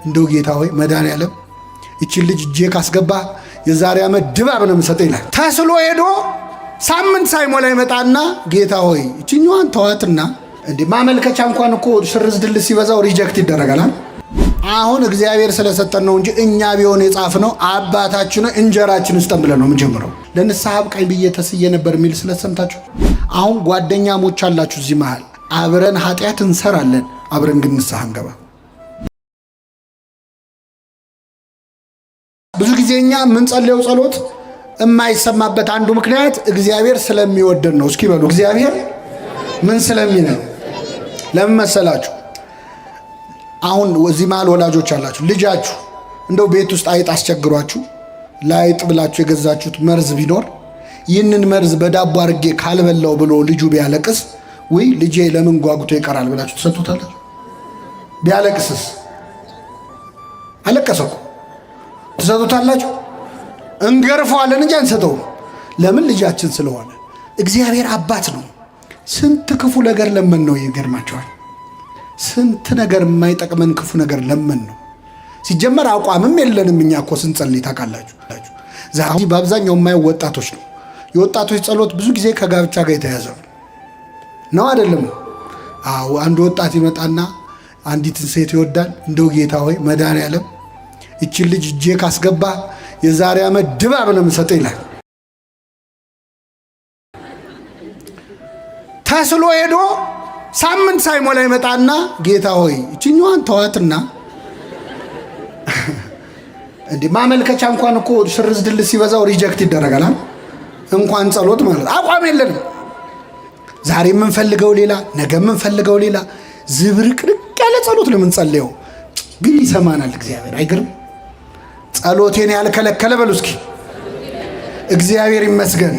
እንደው ጌታ ሆይ መድኃኒዓለም እቺን ልጅ እጄ ካስገባ የዛሬ ዓመት ድባብ ነው የምሰጠው ይላል። ተስሎ ሄዶ ሳምንት ሳይሞላ ይመጣና ጌታ ሆይ እቺኛዋን ተዋትና እንዴ ማመልከቻ እንኳን እኮ ሽርዝ ድል ሲበዛው ሪጀክት ይደረጋል። አሁን እግዚአብሔር ስለሰጠን ነው እንጂ እኛ ቢሆን የጻፍነው አባታችን እንጀራችን ውስጥ ብለን ነው የምንጀምረው። ለንስሐ አብቃኝ ብዬ ተስዬ ነበር የሚል ስለሰምታችሁ አሁን ጓደኛሞች አላችሁ እዚህ መሃል አብረን ኃጢአት እንሰራለን፣ አብረን ግን ንስሐ እንገባ። ብዙ ጊዜኛ ምን ጸልየው ጸሎት የማይሰማበት አንዱ ምክንያት እግዚአብሔር ስለሚወደን ነው። እስኪ በሉ እግዚአብሔር ምን ስለሚነን ለምን መሰላችሁ? አሁን እዚህ መሃል ወላጆች አላችሁ ልጃችሁ እንደው ቤት ውስጥ አይጥ አስቸግሯችሁ ላይጥ ብላችሁ የገዛችሁት መርዝ ቢኖር ይህንን መርዝ በዳቦ አርጌ ካልበላው ብሎ ልጁ ቢያለቅስ ወይ ልጄ ለምን ጓጉቶ ይቀራል ብላችሁ ተሰጥቶታላችሁ? ቢያለቅስስ አለቀሰኩ ተሰጥቶታላችሁ? እንገርፈዋለን እንጂ አንሰጠውም። ለምን? ልጃችን ስለሆነ። እግዚአብሔር አባት ነው። ስንት ክፉ ነገር ለምን ነው ይገርማቸዋል። ስንት ነገር የማይጠቅመን ክፉ ነገር ለምን ነው። ሲጀመር አቋምም የለንም እኛ እኮ ስንጸልይ ታውቃላችሁ። ዛሬ በአብዛኛው የማየው ወጣቶች ነው። የወጣቶች ጸሎት ብዙ ጊዜ ከጋብቻ ጋር የተያዘ ነው አይደለም? አዎ አንድ ወጣት ይመጣና አንዲትን ሴት ይወዳል። እንደው ጌታ ሆይ መድኃኒዓለም እቺን ልጅ እጄ ካስገባ የዛሬ ዓመት ድባብ ነው የምሰጠው ይላል። ተስሎ ሄዶ ሳምንት ሳይሞላ ይመጣና ጌታ ሆይ እቺኛዋን ተዋትና እንዴ ማመልከቻ እንኳን እኮ ሽርዝ ድል ሲበዛው ሪጀክት ይደረጋል። እንኳን ጸሎት ማለት አቋም የለንም። ዛሬ የምንፈልገው ሌላ፣ ነገ የምንፈልገው ሌላ፣ ዝብርቅርቅ ያለ ጸሎት ነው የምንጸልየው። ግን ይሰማናል እግዚአብሔር። አይገርም? ጸሎቴን ያልከለከለ በሉ እስኪ እግዚአብሔር ይመስገን።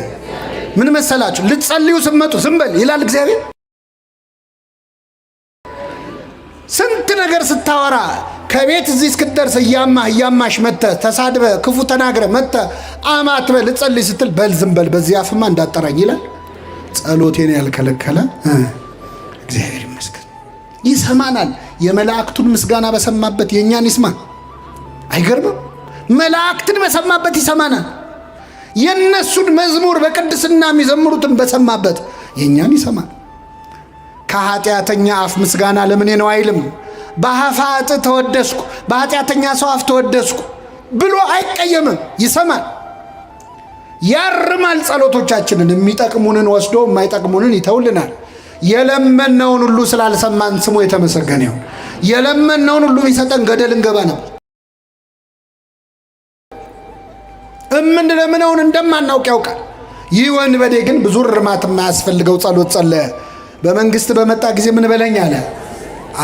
ምን መሰላችሁ? ልትጸልዩ ስትመጡ ዝም በል ይላል እግዚአብሔር። ስንት ነገር ስታወራ ከቤት እዚህ እስክትደርስ እያማሽ መጥተህ ተሳድበህ ክፉ ተናግረህ መጥተህ አማትበህ ልትጸልይ ስትል በል ዝም በል በዚህ አፍማ እንዳጠራኝ ይላል። ጸሎቴን ያልከለከለ እግዚአብሔር ይመስገን ይሰማናል። የመላእክቱን ምስጋና በሰማበት የእኛን ይስማ። አይገርምም? መላእክትን በሰማበት ይሰማናል። የነሱን መዝሙር በቅድስና የሚዘምሩትን በሰማበት የእኛን ይሰማል። ከኃጢአተኛ አፍ ምስጋና ለምኔ ነው አይልም። በኃጢአት ተወደስኩ፣ በኃጢአተኛ ሰው አፍ ተወደስኩ ብሎ አይቀየምም። ይሰማል፣ ያርማል። ጸሎቶቻችንን የሚጠቅሙንን ወስዶ የማይጠቅሙንን ይተውልናል። የለመነውን ሁሉ ስላልሰማን ስሙ የተመሰገነ ይሁን። የለመነውን ሁሉ ቢሰጠን ገደል እንገባ ነበር። እምንለምነውን እንደማናውቅ ያውቃል። ይህ ወንበዴ ግን ብዙ እርማት የማያስፈልገው ጸሎት ጸለየ። በመንግስት በመጣ ጊዜ ምን በለኝ አለ።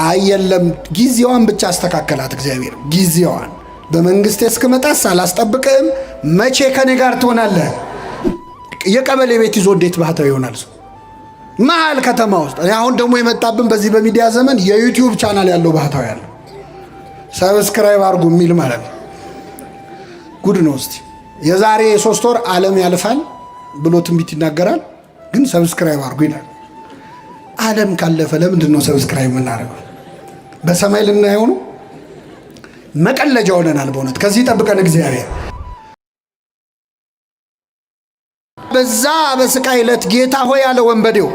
አየለም ጊዜዋን ብቻ አስተካከላት እግዚአብሔር። ጊዜዋን በመንግስት እስክመጣስ አላስጠብቅም። መቼ ከኔ ጋር ትሆናለህ? የቀበሌ ቤት ይዞ እንዴት ባህታዊ ይሆናል ሰው መሃል ከተማ ውስጥ? አሁን ደግሞ የመጣብን በዚህ በሚዲያ ዘመን የዩቲዩብ ቻናል ያለው ባህታዊ ያለው ሰብስክራይብ አድርጉ የሚል ማለት ነው። ጉድ ነው። እስቲ የዛሬ 3 ወር ዓለም ያልፋል ብሎ ትንቢት ይናገራል፣ ግን ሰብስክራይብ አድርጉ ይላል። ዓለም ካለፈ ለምንድን ነው ሰብስክራይብ የምናደርገው? በሰማይ ልናየው ነው? መቀለጃ ሆነናል በእውነት። ከዚህ ጠብቀን እግዚአብሔር። በዛ በስቃይ ዕለት ጌታ ሆይ ያለ ወንበዴው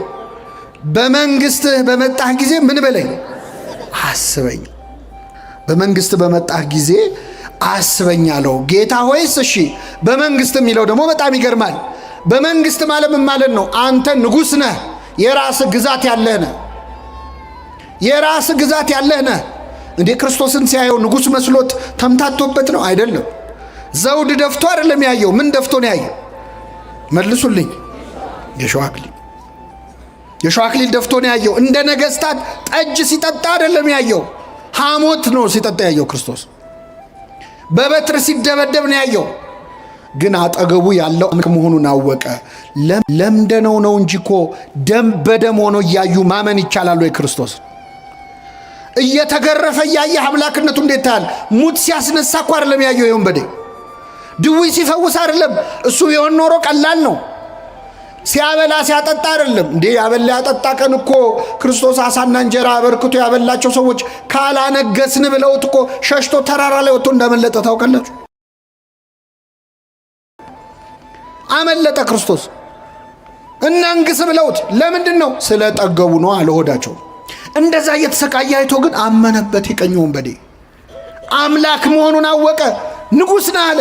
በመንግስትህ በመጣህ ጊዜ ምን በለኝ አስበኝ። በመንግስት በመጣህ ጊዜ አስበኝ አለው ጌታ ሆይስ። እሺ በመንግስት የሚለው ደግሞ በጣም ይገርማል። በመንግስት ማለት ምን ማለት ነው? አንተ ንጉሥ ነህ፣ የራስ ግዛት ያለህ ነህ። የራስ ግዛት ያለህ ነህ። እንዴ ክርስቶስን ሲያየው ንጉሥ መስሎት ተምታቶበት ነው? አይደለም። ዘውድ ደፍቶ አይደለም ያየው። ምን ደፍቶ ነው ያየው? መልሱልኝ። የሸዋ አክሊል ደፍቶ ነው ያየው። እንደ ነገስታት ጠጅ ሲጠጣ አይደለም ያየው። ሐሞት ነው ሲጠጣ ያየው ክርስቶስ። በበትር ሲደበደብ ነው ያየው። ግን አጠገቡ ያለው መሆኑን አወቀ። ለምደነው ነው እንጂ እኮ ደም በደም ሆኖ እያዩ ማመን ይቻላል ወይ? ክርስቶስ እየተገረፈ እያየ አምላክነቱ እንዴት ታያል? ሙት ሲያስነሳ እኮ አይደለም ያየው። ይሁን በዴ ድውይ ሲፈውስ አይደለም። እሱ ቢሆን ኖሮ ቀላል ነው። ሲያበላ ሲያጠጣ አይደለም እንዴ? ያበላ ያጠጣ ቀን እኮ ክርስቶስ አሳና እንጀራ አበርክቶ ያበላቸው ሰዎች ካላነገስን ብለውት እኮ ሸሽቶ ተራራ ላይ ወጥቶ እንዳመለጠ ታውቃላችሁ። አመለጠ ክርስቶስ። እናንግስ ብለውት ለምንድን ነው? ስለጠገቡ ነው አለ ሆዳቸው። እንደዛ እየተሰቃየ አይቶ ግን አመነበት። የቀኝ ወንበዴ አምላክ መሆኑን አወቀ። ንጉሥ ነህ አለ።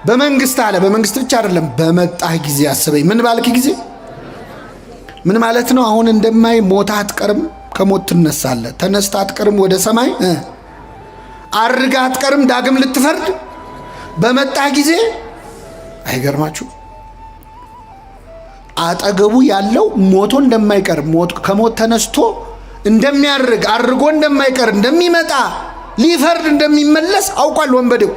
በመንግስት አለ። በመንግስት ብቻ አይደለም፣ በመጣህ ጊዜ አስበኝ። ምን ባልክ ጊዜ ምን ማለት ነው? አሁን እንደማይ ሞታ አትቀርም፣ ከሞት ትነሳለህ። ተነስታ አትቀርም፣ ወደ ሰማይ አርጋ አትቀርም፣ ዳግም ልትፈርድ በመጣህ ጊዜ። አይገርማችሁ? አጠገቡ ያለው ሞቶ እንደማይቀር ከሞት ተነስቶ እንደሚያርግ አርጎ እንደማይቀር እንደሚመጣ ሊፈርድ እንደሚመለስ አውቋል ወንበዴው።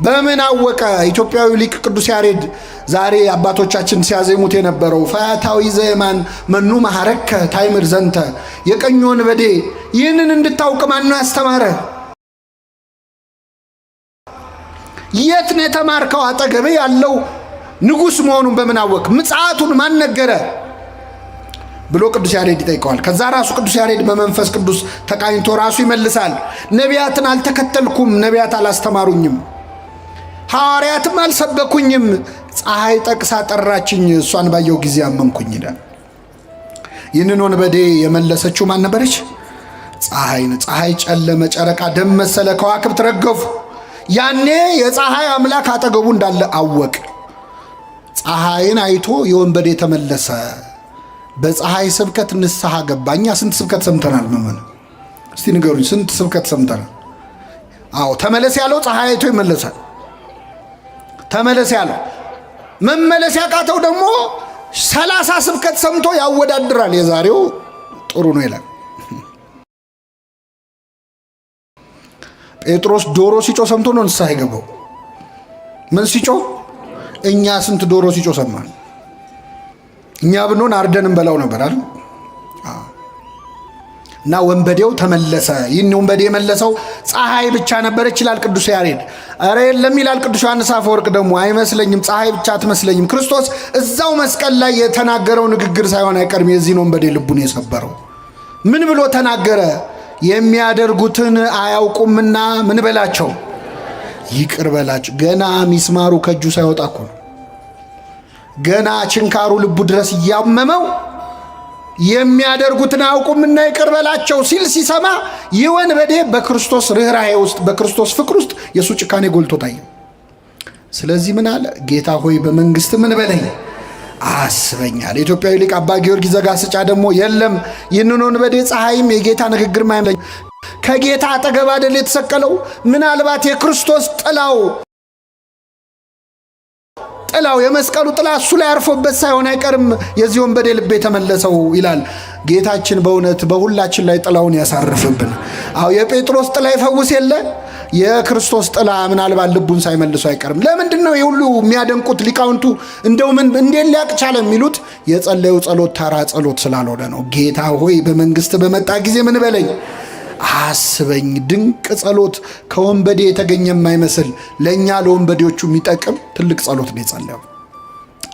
በምን አወቀ? ኢትዮጵያዊ ሊቅ ቅዱስ ያሬድ ዛሬ አባቶቻችን ሲያዜሙት የነበረው ፈያታዊ ዘየማን መኑ ማሐረከ ታይምር ዘንተ፣ የቀኝ ወንበዴ ይህንን እንድታውቅ ማን ነው ያስተማረ? የት ነው የተማርከው? አጠገቤ ያለው ንጉሥ መሆኑን በምን አወቅ? ምጽአቱን ማን ነገረ ብሎ ቅዱስ ያሬድ ይጠይቀዋል። ከዛ ራሱ ቅዱስ ያሬድ በመንፈስ ቅዱስ ተቃኝቶ ራሱ ይመልሳል። ነቢያትን አልተከተልኩም፣ ነቢያት አላስተማሩኝም፣ ሐዋርያትም አልሰበኩኝም፣ ፀሐይ ጠቅሳ ጠራችኝ፣ እሷን ባየው ጊዜ አመንኩኝ ይላል። ይህንን ወንበዴ የመለሰችው ማን ነበረች? ፀሐይን። ፀሐይ ጨለመ፣ ጨረቃ ደም መሰለ፣ ከዋክብት ረገፉ። ያኔ የፀሐይ አምላክ አጠገቡ እንዳለ አወቅ። ፀሐይን አይቶ የወንበዴ ተመለሰ። በፀሐይ ስብከት ንስሐ ገባ። እኛ ስንት ስብከት ሰምተናል? መመን እስቲ ንገሩኝ፣ ስንት ስብከት ሰምተናል? አዎ ተመለስ ያለው ፀሐይ አይቶ ይመለሳል። ተመለስ ያለው መመለስ ያቃተው ደግሞ 30 ስብከት ሰምቶ ያወዳድራል። የዛሬው ጥሩ ነው ይላል። ጴጥሮስ ዶሮ ሲጮ ሰምቶ ነው ንስሐ የገባው። ምን ሲጮ? እኛ ስንት ዶሮ ሲጮ ሰማን? እኛ ብንሆን አርደን እንበላው ነበር አይደል? እና ወንበዴው ተመለሰ። ይህን ወንበዴ የመለሰው ፀሐይ ብቻ ነበረች ይላል ቅዱስ ያሬድ። ኧረ የለም ይላል ቅዱስ ዮሐንስ አፈወርቅ ደግሞ አይመስለኝም፣ ፀሐይ ብቻ አትመስለኝም። ክርስቶስ እዛው መስቀል ላይ የተናገረው ንግግር ሳይሆን አይቀርም የዚህን ወንበዴ ልቡን የሰበረው። ምን ብሎ ተናገረ? የሚያደርጉትን አያውቁምና ምን በላቸው? ይቅር በላቸው። ገና ሚስማሩ ከእጁ ሳይወጣ እኮ ነው። ገና ችንካሩ ልቡ ድረስ እያመመው የሚያደርጉትን አያውቁምና ይቅር በላቸው ሲል ሲሰማ ይህ ወንበዴ በክርስቶስ ርኅራኄ ውስጥ በክርስቶስ ፍቅር ውስጥ የእሱ ጭካኔ ጎልቶ ታየ። ስለዚህ ምን አለ? ጌታ ሆይ በመንግስት ምን በለኝ አስበኛል። የኢትዮጵያዊ ሊቅ አባ ጊዮርጊስ ዘጋስጫ ደግሞ የለም ይህንን ወንበዴ ፀሐይም የጌታ ንግግር ማይመለኝ ከጌታ አጠገብ አይደል የተሰቀለው? ምናልባት የክርስቶስ ጥላው የመስቀሉ ጥላ እሱ ላይ አርፎበት ሳይሆን አይቀርም የዚህ ወንበዴ ልብ የተመለሰው ይላል። ጌታችን በእውነት በሁላችን ላይ ጥላውን ያሳርፍብን። አዎ የጴጥሮስ ጥላ ይፈውስ የለ የክርስቶስ ጥላ ምናልባት ልቡን ሳይመልሱ አይቀርም። ለምንድን ነው የሁሉ የሚያደንቁት ሊቃውንቱ? እንደው ምን እንዴት ሊያቅ ቻለ የሚሉት የጸለዩ ጸሎት ተራ ጸሎት ስላልሆነ ነው። ጌታ ሆይ በመንግስት በመጣ ጊዜ ምን በለኝ አስበኝ። ድንቅ ጸሎት ከወንበዴ የተገኘ የማይመስል ለእኛ ለወንበዴዎቹ የሚጠቅም ትልቅ ጸሎት ነው የጸለየው።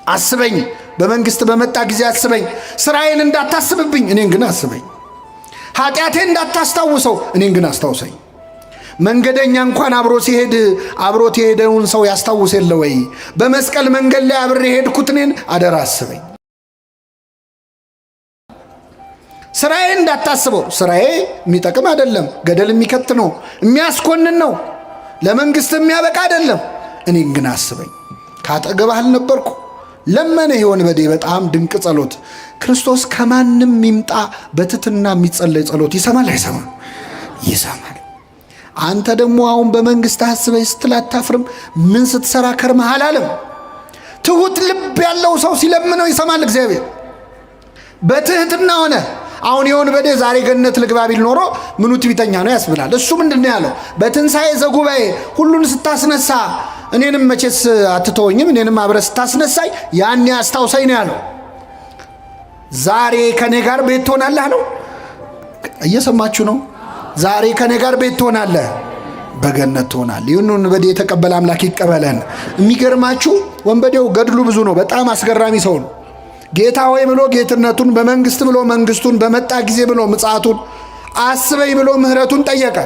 አስበኝ፣ በመንግስት በመጣ ጊዜ አስበኝ። ስራዬን እንዳታስብብኝ እኔን ግን አስበኝ። ኃጢአቴን እንዳታስታውሰው እኔን ግን አስታውሰኝ። መንገደኛ እንኳን አብሮ ሲሄድ አብሮት የሄደውን ሰው ያስታውስ የለ ወይ? በመስቀል መንገድ ላይ አብሬ ሄድኩት እኔን አደራ አስበኝ። ስራዬ እንዳታስበው። ስራዬ የሚጠቅም አይደለም፣ ገደል የሚከት ነው፣ የሚያስኮንን ነው፣ ለመንግስት የሚያበቃ አይደለም። እኔን ግን አስበኝ። ካጠገብህ አልነበርኩ? ለመነ ወንበዴ። በጣም ድንቅ ጸሎት። ክርስቶስ ከማንም ይምጣ በትትና የሚጸለይ ጸሎት ይሰማል አይሰማም? ይሰማል። አንተ ደግሞ አሁን በመንግስት አስበኝ ስትል አታፍርም? ምን ስትሰራ ከርመሃል አለም። ትሁት ልብ ያለው ሰው ሲለምነው ይሰማል እግዚአብሔር። በትህትና ሆነ። አሁን የወንበዴ ዛሬ ገነት ልግባ ቢል ኖሮ ምኑ ትዕቢተኛ ነው ያስብላል። እሱ ምንድነው ያለው? በትንሣኤ ዘጉባኤ ሁሉን ስታስነሳ እኔንም መቼስ አትተወኝም፣ እኔንም አብረህ ስታስነሳይ ያኔ አስታውሰኝ ነው ያለው። ዛሬ ከኔ ጋር ቤት ትሆናለህ አለው። እየሰማችሁ ነው? ዛሬ ከኔ ጋር ቤት ትሆናለህ፣ በገነት ትሆናለህ። ይህን ወንበዴ የተቀበለ አምላክ ይቀበለን። የሚገርማችሁ ወንበዴው ገድሉ ብዙ ነው። በጣም አስገራሚ ሰው ነው። ጌታ ሆይ ብሎ ጌትነቱን፣ በመንግስት ብሎ መንግስቱን፣ በመጣ ጊዜ ብሎ ምጽአቱን፣ አስበኝ ብሎ ምህረቱን ጠየቀ።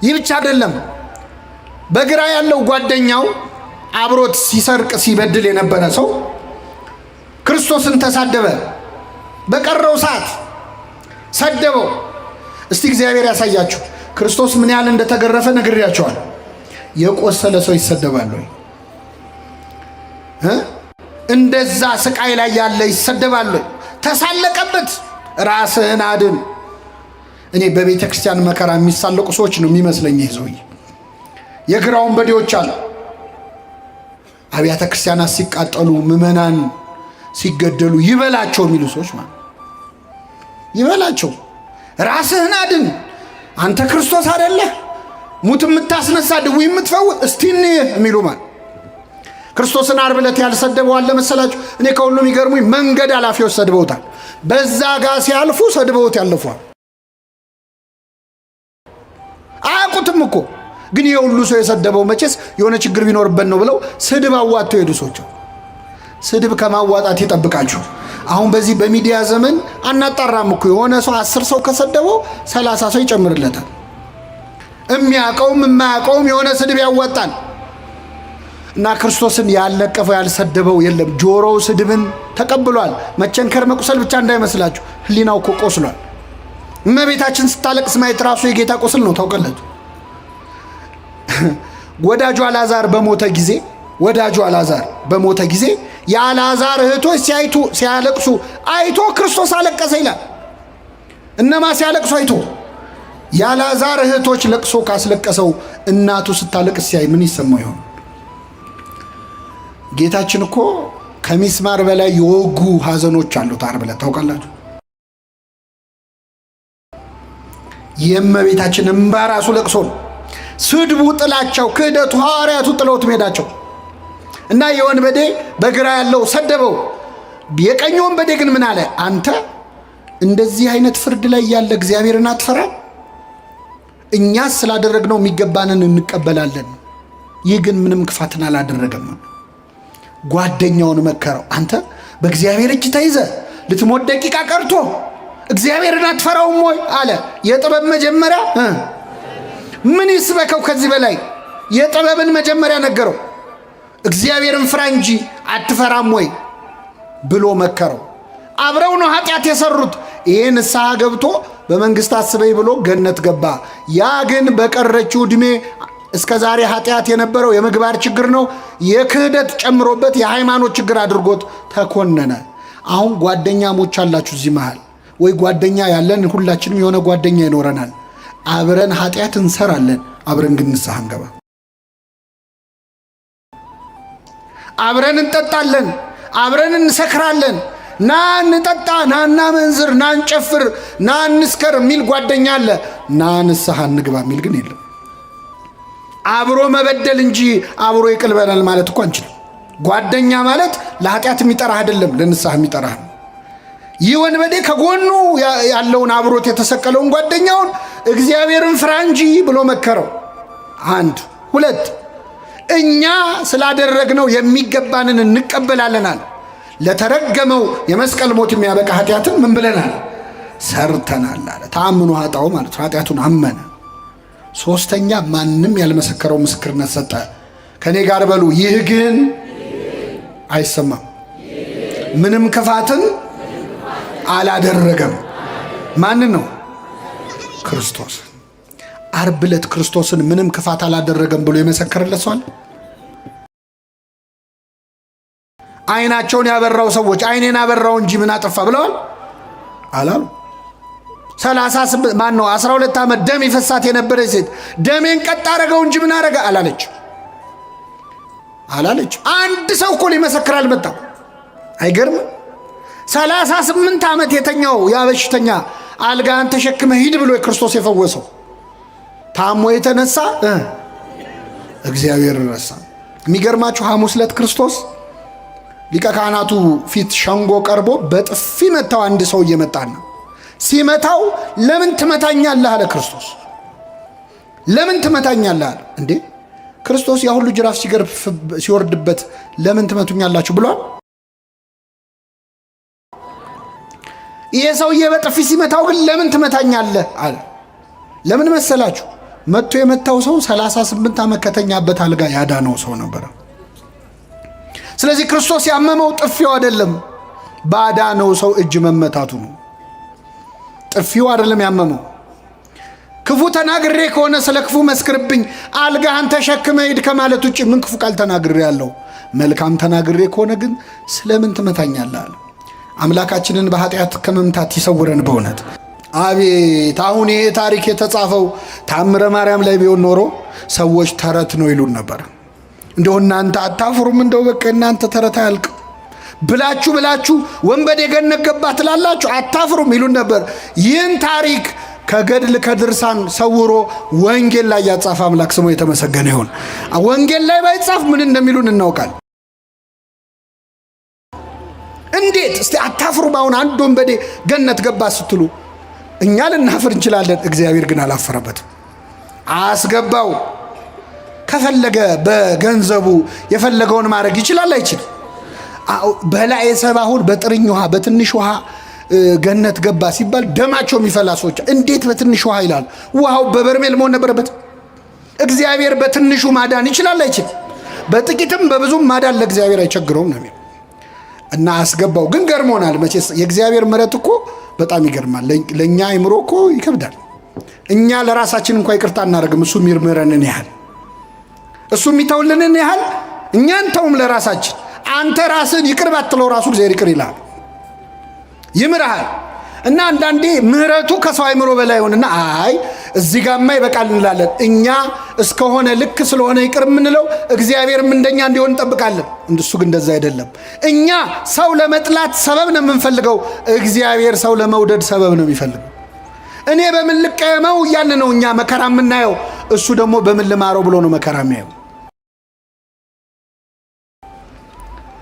ይህ ብቻ አይደለም። በግራ ያለው ጓደኛው አብሮት ሲሰርቅ ሲበድል የነበረ ሰው ክርስቶስን ተሳደበ። በቀረው ሰዓት ሰደበው። እስቲ እግዚአብሔር ያሳያችሁ። ክርስቶስ ምን ያህል እንደተገረፈ ነግሬያቸዋል። የቆሰለ ሰው ይሰደባል ወይ? እንደዛ ስቃይ ላይ ያለ ይሰደባል ወይ? ተሳለቀበት። ራስህን አድን። እኔ በቤተ ክርስቲያን መከራ የሚሳለቁ ሰዎች ነው የሚመስለኝ ይህ ሰውዬ። የግራ ወንበዴዎች አሉ። አብያተ ክርስቲያናት ሲቃጠሉ፣ ምዕመናን ሲገደሉ ይበላቸው የሚሉ ሰዎች ማለት ይበላቸው። ራስህን አድን። አንተ ክርስቶስ አይደለህ? ሙት የምታስነሳ ድውይ የምትፈውስ እስቲ የሚሉ ማለት ክርስቶስን ዓርብ ዕለት ያልሰደበው አለ መሰላችሁ? እኔ ከሁሉም ይገርሙኝ መንገድ ኃላፊዎች ሰድበውታል። በዛ ጋር ሲያልፉ ሰድበውት ያለፏል። አያውቁትም እኮ ግን የሁሉ ሰው የሰደበው መቼስ የሆነ ችግር ቢኖርበት ነው ብለው ስድብ አዋጥተው ሄዱ ሰዎች። ስድብ ከማዋጣት ይጠብቃችሁ። አሁን በዚህ በሚዲያ ዘመን አናጣራም እኮ የሆነ ሰው 10 ሰው ከሰደበው 30 ሰው ይጨምርለታል። የሚያውቀውም የማያውቀውም የሆነ ስድብ ያዋጣል። እና ክርስቶስን ያልነቀፈው ያልሰደበው የለም። ጆሮው ስድብን ተቀብሏል። መቸንከር መቁሰል ብቻ እንዳይመስላችሁ፣ ህሊናው እኮ ቆስሏል። እመቤታችን ስታለቅስ ማየት ራሱ የጌታ ቁስል ነው። ታውቃላችሁ። ወዳጁ አልዓዛር በሞተ ጊዜ የአልዓዛር እህቶች ሲያለቅሱ አይቶ ክርስቶስ አለቀሰ ይላል። እነማ ሲያለቅሱ አይቶ? የአልዓዛር እህቶች ለቅሶ ካስለቀሰው እናቱ ስታለቅስ ሲያይ ምን ይሰማው ይሆን? ጌታችን እኮ ከሚስማር በላይ የወጉ ሐዘኖች አሉት ዓርብ ዕለት ታውቃላችሁ። የእመቤታችን እምባ ራሱ ለቅሶ ነው። ስድቡ፣ ጥላቸው፣ ክህደቱ፣ ሐዋርያቱ ጥለውት መሄዳቸው እና የወንበዴ በግራ ያለው ሰደበው። የቀኝ ወንበዴ ግን ምን አለ? አንተ እንደዚህ አይነት ፍርድ ላይ ያለ እግዚአብሔርን አትፈራም? እኛስ ስላደረግነው የሚገባንን እንቀበላለን። ይህ ግን ምንም ክፋትን አላደረገም። ጓደኛውን መከረው። አንተ በእግዚአብሔር እጅ ተይዘ ልትሞት ደቂቃ ቀርቶ እግዚአብሔርን አትፈራውም ወይ አለ። የጥበብ መጀመሪያ ምን ይስበከው ከዚህ በላይ? የጥበብን መጀመሪያ ነገረው። እግዚአብሔርን ፍራ እንጂ አትፈራም ወይ ብሎ መከረው። አብረው ነው ኃጢአት የሰሩት። ይሄ ንስሐ ገብቶ በመንግስት አስበኝ ብሎ ገነት ገባ። ያ ግን በቀረችው ዕድሜ እስከ ዛሬ ኃጢአት የነበረው የምግባር ችግር ነው፣ የክህደት ጨምሮበት የሃይማኖት ችግር አድርጎት ተኮነነ። አሁን ጓደኛሞች አላችሁ እዚህ መሃል፣ ወይ ጓደኛ ያለን ሁላችንም የሆነ ጓደኛ ይኖረናል። አብረን ኃጢአት እንሰራለን፣ አብረን ግን ንስሐ እንገባ። አብረን እንጠጣለን፣ አብረን እንሰክራለን። ና እንጠጣ፣ ና እናመንዝር፣ ና እንጨፍር፣ ና እንስከር የሚል ጓደኛ አለ። ና ንስሐ እንግባ የሚል ግን የለም። አብሮ መበደል እንጂ አብሮ ይቅልበናል ማለት እኮ አንችልም። ጓደኛ ማለት ለኃጢአት የሚጠራህ አይደለም፣ ለንስሐ የሚጠራህ ነው። ይህ ወንበዴ ከጎኑ ያለውን አብሮት የተሰቀለውን ጓደኛውን እግዚአብሔርን ፍራ እንጂ ብሎ መከረው። 1 2 እኛ ስላደረግነው የሚገባንን እንቀበላለናል። ለተረገመው የመስቀል ሞት የሚያበቃ ኃጢአትን ምን ብለናል? ሰርተናል አለ። ተአምኖ ኃጣው ማለት ኃጢአቱን አመነ። 3ኛ ማንም ያልመሰከረው ምስክርነት ሰጠ። ከኔ ጋር በሉ፣ ይህ ግን አይሰማም። ምንም ክፋትን አላደረገም። ማንን ነው? ክርስቶስ። ዓርብ ዕለት ክርስቶስን ምንም ክፋት አላደረገም ብሎ የመሰከረለት ሰው አለ? አይናቸውን ያበራው ሰዎች አይኔን አበራው እንጂ ምን አጠፋ ብለዋል አላሉ? 12 ዓመት ደም ይፈሳት የነበረች ሴት ደሜን ቀጥ አረገው እንጂ ምን አረገ አላለች። አንድ ሰው እኮ ሊመሰክር አልመጣም። አይገርም? 38 ዓመት የተኛው ያ በሽተኛ አልጋን ተሸክመ ሂድ ብሎ ክርስቶስ የፈወሰው ታሞ የተነሳ እግዚአብሔር ረሳ። የሚገርማችሁ ሐሙስ ዕለት ክርስቶስ ሊቀ ካህናቱ ፊት ሸንጎ ቀርቦ በጥፊ መታው። አንድ ሰው እየመጣና ሲመታው ለምን ትመታኛለህ አለ ክርስቶስ። ለምን ትመታኛለህ አለ። እንዴ ክርስቶስ ያ ሁሉ ጅራፍ ሲወርድበት ለምን ትመቱኛላችሁ ብሏል? ይሄ ሰውዬ በጥፊ ሲመታው ግን ለምን ትመታኛለህ አለ። ለምን መሰላችሁ? መጥቶ የመታው ሰው 38 ዓመት ከተኛበት አልጋ ያዳነው ሰው ነበር። ስለዚህ ክርስቶስ ያመመው ጥፊው አይደለም፣ ባዳነው ሰው እጅ መመታቱ ነው። ጥፊው አይደለም ያመመው። ክፉ ተናግሬ ከሆነ ስለ ክፉ መስክርብኝ፣ አልጋህን ተሸክመ ሂድ ከማለት ውጭ ምን ክፉ ቃል ተናግሬ ያለው? መልካም ተናግሬ ከሆነ ግን ስለምን ትመታኛለህ አለ። አምላካችንን በኃጢአት ከመምታት ይሰውረን በእውነት። አቤት አሁን ይሄ ታሪክ የተጻፈው ታምረ ማርያም ላይ ቢሆን ኖሮ ሰዎች ተረት ነው ይሉን ነበር። እንደው እናንተ አታፍሩም? እንደው በቃ እናንተ ተረት አያልቅ ብላችሁ ወንበዴ ገነት ገባ ትላላችሁ አታፍሩም ይሉን ነበር። ይህን ታሪክ ከገድል ከድርሳን ሰውሮ ወንጌል ላይ ያጻፈ አምላክ ስሙ የተመሰገነ ይሁን። ወንጌል ላይ ባይጻፍ ምን እንደሚሉን እናውቃል። እንዴት እስቲ አታፍሩም? አሁን አንድ ወንበዴ ገነት ገባ ስትሉ እኛ ልናፍር እንችላለን። እግዚአብሔር ግን አላፈረበትም፣ አስገባው። ከፈለገ በገንዘቡ የፈለገውን ማድረግ ይችላል አይችልም? በላይ ሰባሁን በጥርኝ ውሃ በትንሽ ውሃ ገነት ገባ ሲባል ደማቸው የሚፈላ ሰዎች እንዴት በትንሽ ውሃ ይላል? ውሃው በበርሜል መሆን ነበረበት። እግዚአብሔር በትንሹ ማዳን ይችላል አይችልም? በጥቂትም በብዙም ማዳን ለእግዚአብሔር አይቸግረውም ነው እና አስገባው። ግን ገርሞናል መቼስ የእግዚአብሔር ምሕረት እኮ በጣም ይገርማል። ለኛ አይምሮ እኮ ይከብዳል። እኛ ለራሳችን እንኳን ይቅርታ እናደርግም። እሱ የሚምረንን ያህል እሱ የሚተውልንን ያህል እኛን ተውም ለራሳችን። አንተ ራስን ይቅር ባትለው ራሱ እግዚአብሔር ይቅር ይላል፣ ይምርሃል። እና አንዳንዴ ምህረቱ ከሰው አይምሮ በላይ ሆነና አይ እዚህ ጋርማ ይበቃል እንላለን። እኛ እስከሆነ ልክ ስለሆነ ይቅር የምንለው እግዚአብሔርም እንደኛ እንዲሆን እንጠብቃለን። እሱ ግን እንደዛ አይደለም። እኛ ሰው ለመጥላት ሰበብ ነው የምንፈልገው፣ እግዚአብሔር ሰው ለመውደድ ሰበብ ነው የሚፈልገው። እኔ በምን ልቀየመው እያለ ነው እኛ መከራ የምናየው፣ እሱ ደግሞ በምን ልማረው ብሎ ነው መከራ የሚያየው።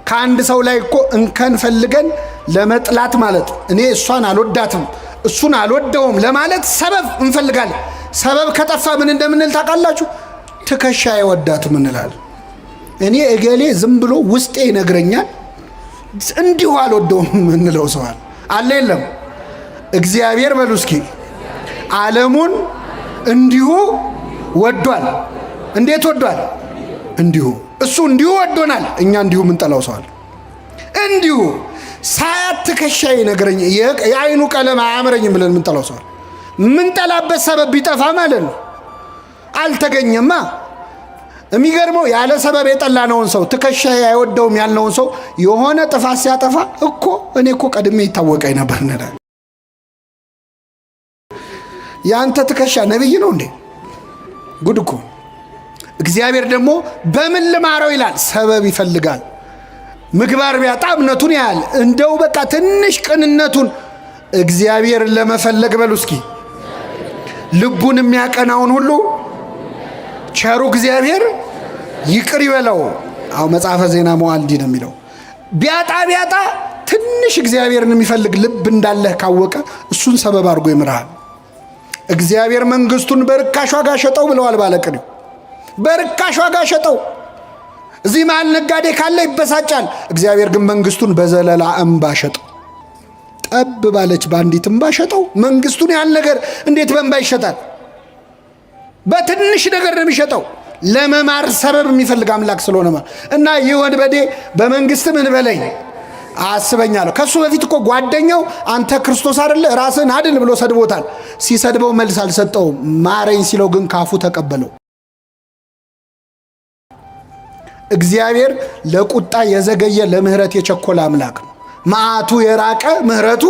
ከአንድ ሰው ላይ እኮ እንከን ፈልገን ለመጥላት ማለት እኔ እሷን አልወዳትም እሱን አልወደውም ለማለት ሰበብ እንፈልጋለን። ሰበብ ከጠፋ ምን እንደምንል ታውቃላችሁ? ትከሻ አይወዳትም እንላለን። እኔ እገሌ ዝም ብሎ ውስጤ ይነግረኛል እንዲሁ አልወደውም እንለው ሰው አለ የለም? እግዚአብሔር በሉ እስኪ ዓለሙን እንዲሁ ወዷል። እንዴት ወዷል? እንዲሁ። እሱ እንዲሁ ወዶናል፣ እኛ እንዲሁ ምንጠላው ሰው አለ። እንዲሁ ሳያት ትከሻ ይነግረኝ የአይኑ ቀለም አያምረኝም ብለን ምንጠላው ሰው አለ። ምንጠላበት ሰበብ ቢጠፋ ማለት ነው አልተገኘማ። የሚገርመው ያለ ሰበብ የጠላነውን ሰው ትከሻ አይወደውም ያልነውን ሰው የሆነ ጥፋት ሲያጠፋ እኮ እኔ እኮ ቀድሜ ይታወቀኝ ነበር እንላለን። ያንተ ትከሻ ነብይ ነው እንዴ? ጉድ እኮ። እግዚአብሔር ደግሞ በምን ልማረው ይላል፣ ሰበብ ይፈልጋል። ምግባር ቢያጣ እምነቱን ያያል። እንደው በቃ ትንሽ ቅንነቱን እግዚአብሔርን ለመፈለግ በሉ እስኪ ልቡን የሚያቀናውን ሁሉ ቸሩ እግዚአብሔር ይቅር ይበለው። አው መጽሐፈ ዜና መዋዕል እንዲህ ነው የሚለው። ቢያጣ ትንሽ እግዚአብሔርን የሚፈልግ ልብ እንዳለህ ካወቀ እሱን ሰበብ አድርጎ ይምርሃል። እግዚአብሔር መንግስቱን በርካሽ ዋጋ ሸጠው ብለዋል ባለቅኔው። በርካሽ ዋጋ ሸጠው። እዚህ መሃል ነጋዴ ካለ ይበሳጫል። እግዚአብሔር ግን መንግስቱን በዘለላ እንባ ሸጠው። ጠብ ባለች ባንዲት እንባ ሸጠው። መንግስቱን ያህል ነገር እንዴት በእንባ ይሸጣል? በትንሽ ነገር ነው የሚሸጠው። ለመማር ሰበብ የሚፈልግ አምላክ ስለሆነ እና ይህ ወንበዴ በመንግስት ምን በለኝ አስበኛለሁ። ከሱ በፊት እኮ ጓደኛው አንተ ክርስቶስ አይደለ ራስን አድን ብሎ ሰድቦታል። ሲሰድበው መልስ አልሰጠውም። ማረኝ ሲለው ግን ካፉ ተቀበለው። እግዚአብሔር ለቁጣ የዘገየ ለምህረት የቸኮለ አምላክ ነው። መዓቱ የራቀ ምህረቱ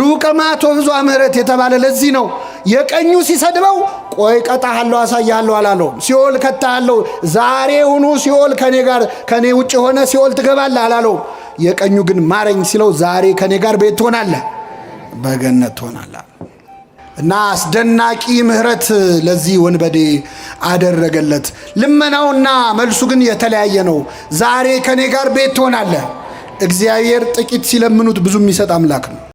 ሩቀ መዓቱ ብዙ ምህረት የተባለ ለዚህ ነው። የቀኙ ሲሰድበው ቆይ ቀጣሃለሁ አሳያለሁ አላለውም። ሲኦል ከታሃለሁ ዛሬ ሁኑ ሲኦል ከኔ ውጭ ሆነ ሲኦል ትገባለህ አላለውም። የቀኙ ግን ማረኝ ሲለው ዛሬ ከኔ ጋር ቤት ትሆናለህ፣ በገነት ትሆናለህ። እና አስደናቂ ምህረት ለዚህ ወንበዴ አደረገለት። ልመናውና መልሱ ግን የተለያየ ነው። ዛሬ ከኔ ጋር ቤት ትሆናለህ። እግዚአብሔር ጥቂት ሲለምኑት ብዙ የሚሰጥ አምላክ ነው።